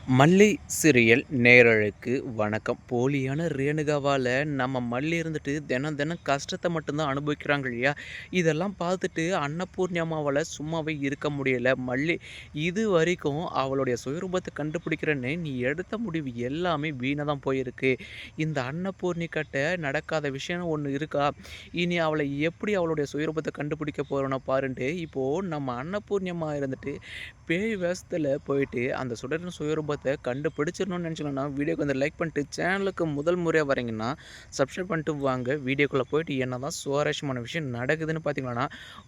மல்லி சீரியல் நேயர்களுக்கு வணக்கம். போலியான ரேணுகாவால நம்ம மல்லி இருந்துட்டு தினம் தினம் கஷ்டத்த மட்டும் தான் அனுபவிக்கிறாங்க இல்லையா? இதெல்லாம் பார்த்துட்டு அன்னபூர்ணிமாவால சும்மாவே இருக்க முடியல. மல்லி இதுவரைக்கும் அவளுடைய சுயரூபத்த கண்டுபிடிக்கிறேன்னு நீ எடுத்த முடிவு எல்லாமே வீணா தான் போயிருக்கு. இந்த அன்னபூர்ணிகிட்ட நடக்காத விஷயம் ஒண்ணு இருக்கா? இனி அவள எப்படி அவளுடைய சுயரூபத்த கண்டுபிடிக்க போறோனோ பாருன்ட்டு, இப்போ நம்ம அன்னபூர்ணிமா இருந்துட்டு பேய் வேஷத்துல போயிட்டு அந்த சுடரின் சுயரூபத்த கண்டுபிடிச்சிடணும்னு நினச்சிங்கன்னா, வீடியோக்கு வந்து லைக் பண்ணிட்டு, சேனலுக்கு முதல் முறையா வரீங்கன்னா, சப்ஸ்கிரைப் பண்ணிட்டு வாங்க. வீடியோக்குள்ள போயிட்டு என்னதான் சுவாரஸ்யமான விஷயம் நடக்குதுன்னு பார்த்தீங்கன்னா,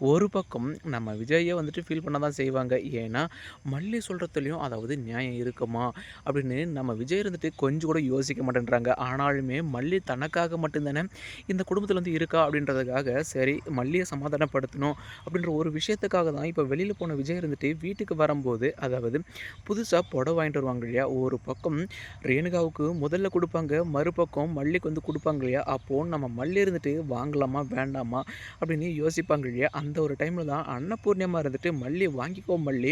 ஒரு பக்கம் நம்ம விஜயே வந்துட்டு ஃபீல் பண்ண தான் செய்வாங்க. ஏன்னா, மல்லி சொல்றதுலயும் அதாவது நியாயம் இருக்குமா? அப்படின்னு நம்ம விஜய் இருந்துட்டு கொஞ்சம் கூட யோசிக்க மாட்டேன்றாங்க. ஆனாலுமே மல்லி தனக்காக மட்டும் தானே இந்த குடும்பத்தில வந்து இருக்கா அப்படின்றதுக்காக, சரி மல்லிய சமாதானப்படுத்தணும் அப்படின்ற ஒரு விஷயத்துக்காக தான் இப்ப வெளியில போன விஜய் இருந்துட்டு வீட்டுக்கு வரும்போது, அதாவது புதுசா புடவ வாங்கிட்டு வருவாங்க இல்லையா? ஒரு பக்கம் ரேணுகாவுக்கு முதல்ல குடுப்பாங்க. மறுபக்கம் மல்லிக்கு வந்து குடுப்பாங்க இல்லையா? அப்போ நம்ம மல்லி இருந்துட்டு வாங்கலாமா? வேண்டாமா? அப்படின்னு யோசிப்பாங்க இல்லையா? அந்த ஒரு டைம்ல தான் அன்னபூர்ணிமா இருந்துட்டு, "மல்லி வாங்கிக்கோ மல்லி.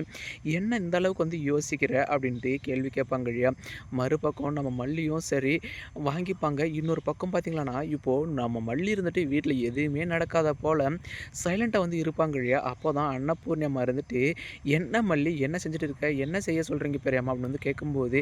என்ன இந்த அளவுக்கு வந்து யோசிக்கிற?" அப்படின்ட்டு கேள்வி கேட்பாங்க இல்லையா? மறுபக்கம் நம்ம மல்லியும் சரி வாங்கிப்பாங்க. இன்னொரு பக்கம் பார்த்தீங்களான்னா, இப்போ நம்ம மல்லி இருந்துட்டு வீட்ல எதுவுமே நடக்காத போல சைலன்ட்டா வந்து இருப்பாங்க இல்லையா? அப்போதான் அன்னபூர்ணிமா இருந்துட்டு, "என்ன மல்லி என்ன செஞ்சுட்டு இருக்க? என்ன செய்ய சொல்றீங்க பெரியம்மா?" அப்படின்னு வந்து கேட்கும்போது,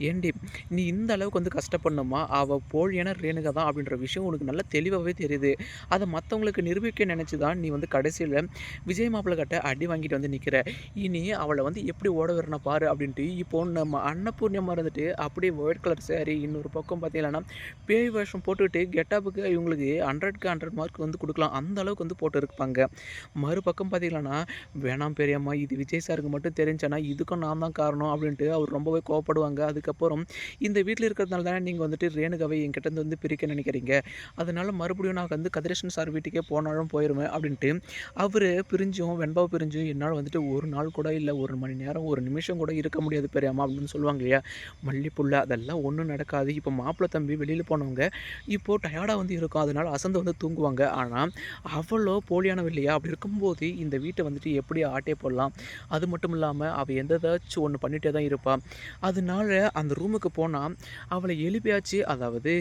"ஏன்டி நீ இந்த அளவுக்கு வந்து கஷ்டப்படணுமா? அவ போலியான ரேணுகா தான் அப்படின்ற விஷயம் உனக்கு நல்லா தெளிவாவே தெரியுது. அத மத்தவங்களுக்கு நிரூபிக்க நினைச்சு தான் நீ வந்து கடைசியில விஜய் மாப்பிள கிட்ட அடி வாங்கிட்டு வந்து நிக்கிற. இனி அவள வந்து எப்படி ஓட விடுறேன் பாரு" அப்படின்ட்டு இப்போ நம்ம அன்னபூர்ணிமா இருந்துட்டு அப்படியே ஒயிட் கலர் சாரி, இன்னொரு பக்கம் பார்த்தீங்கன்னா, பேய் வேஷம் போட்டுட்டு கெட்டப்புக்கு இவங்களுக்கு 100க்கு 100 மார்க் வந்து குடுக்கலாம். அந்த அளவுக்கு வந்து போட்டு இருப்பாங்க. மறுபக்கம் பார்த்தீங்கன்னா, "வேணாம் பெரியம்மா இது விஜய் சாருக்கு மட்டும் தெரிஞ்சுச்சுனா, இதுக்கும் நான் தான் காரணம்" அப்படின்ட்டு அவர் ரொம்பவே கோவப்படுவாங்க. அதுக்கப்புறம், "இந்த வீட்ல இருக்கிறதுனால தானே நீங்க வந்துட்டு ரேணுகாவை என்கிட்டேருந்து வந்து பிரிக்க நினைக்கிறீங்க. அதனால மறுபடியும் நான் வந்து கதிரேசன் சார் வீட்டுக்கே போனாலும் போயிருவேன்" அப்படின்ட்டு அவரு பிரிஞ்சும், வெண்பாவ பிரிஞ்சும் என்னால வந்துட்டு 1 நாள் கூட இல்ல 1 மணி நேரம், 1 நிமிஷம் கூட இருக்க முடியாது பெரியம்மா அப்படின்னு சொல்லுவாங்க இல்லையா? "மல்லிப்புள்ள அதெல்லாம் ஒண்ணும் நடக்காது. இப்போ மாப்பிள தம்பி வெளியில போனவங்க, இப்போ டயர்டா வந்து இருக்கும். அதனால அசந்து வந்து தூங்குவாங்க. ஆனா அவளோ போலியானவ இல்லையா? அப்படி இருக்கும்போது இந்த வீட்ட வந்துட்டு எப்படி ஆட்டே போடலாம்? அது மட்டும் இல்லாம அவ எதாச்சும் ஒண்ணு பண்ணிட்டே தான் இருப்பா. அதனால அந்த ரூமுக்கு போனா, அவள எழுப்பியாச்சு அதாவது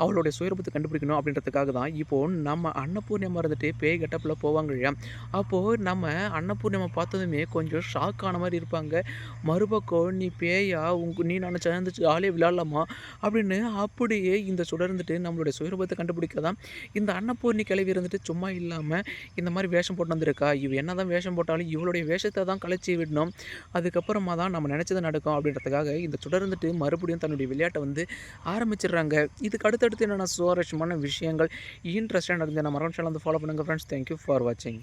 அவளுடைய சுயரூபத்த கண்டுபிடிக்கணும் அப்படின்றதுக்காக தான் இப்போ நம்ம அன்னபூர்ணிமா இருந்துட்டு பேய் கெட்டப்ல போவாங்க இல்லையா? அப்போ நம்ம அன்னபூர்ணிமா பார்த்ததுமே கொஞ்சம் ஷாக் ஆன மாரி இருப்பாங்க. மறுபக்கம் "நீ பேயா? நீ நானும் சேர்ந்து ஜாலியா விளையாடலாமா?" அப்படின்னு அப்படியே இந்த சுடர்ந்துட்டு நம்மளுடைய சுயரூபத்த கண்டுபிடிக்க தான் இந்த அன்னபூர்ணி கிழவி இருந்துட்டு சும்மா இல்லாம இந்த மாரி வேஷம் போட்டு வந்திருக்கா. இவ என்னதான் வேஷம் போட்டாலும் இவளுடைய வேஷத்த தான் கலைச்சி விடணும். அதுக்கப்புறமா தான் நம்ம நெனச்சது நடக்கும் அப்படின்றதுக்காக இந்த சுடர் இருந்துட்டு மறுபடியும் தன்னுடைய விளையாட்ட வந்து ஆரம்பிச்சுடுறாங்க. இதுக்கு அடுத்தடுத்து என்னென்ன சுவாரஸ்யமான விஷயங்கள் இன்ட்ரஸ்டா நடந்தது நம்ம மறக்காம சேனல வந்து ஃபாலோ பண்ணுங்க ஃபிரெண்ட்ஸ். தேங்க் யூ ஃபார் வாட்சிங்.